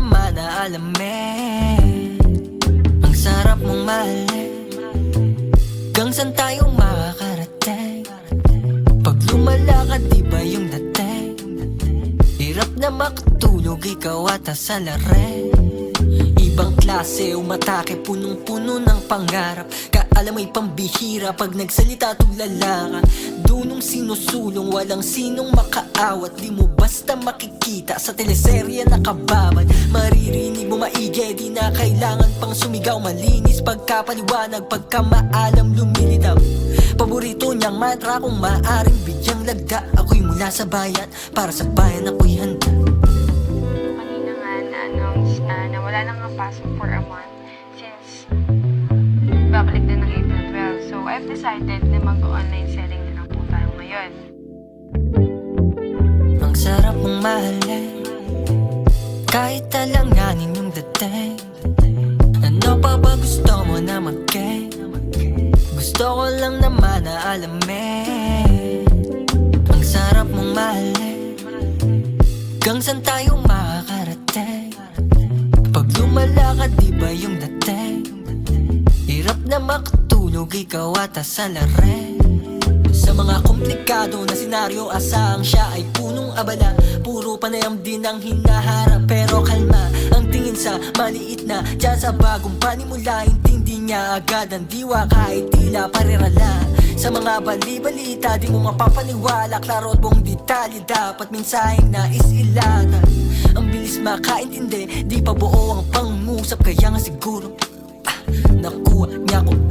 naman na alamin. Ang sarap mong mahalin, hanggang saan tayo makakarating. Pag lumalakad di ba yung dating, hirap na makatulog ikaw at asalarin. Ibang klase umatake, punong-puno ng pangarap. Kaalam mo'y pambihira pag nagsalita tuglala ka. Dunong sinusulong, walang sinong makaawat. Di mo basta makikita sa teleserye nakababad. Maririnig mo maigi, di na kailangan pang sumigaw. Malinis pagkapaliwanag, pagka maalam lumilitaw. Paborito niyang mantra, kung maaring bigyang lagda. Ako'y mula sa bayan, para sa bayan ako'y handa. Na wala nang pasok for a month since babalik na ng April 12. So, I've decided na mag-online selling na lang po tayo ngayon. Ang sarap mong mahalin, kahit alanganin yung dating. Ano pa ba gusto mo na mag-game? Gusto ko lang naman na alamin. Ang sarap mong mahalin, hanggang saan tayo makakarating. Pag lumalakad di ba yung dating, hirap na makatulog ikaw at asalarin. Sa mga komplikado na senaryo, asang siya ay punong abala. Puro panayam din ang hinaharap, pero kalma ang tingin sa maliit na dyan sa bagong panimula. Intindi niya agad ang diwa kahit tila parirala. Sa mga bali-balita di mo mapapaniwala, klaro at buong detalye dapat mensaheng nais ilata. Ang bilis makaintindi, di pa buo ang pangusap, kaya nga siguro nakuha niya kung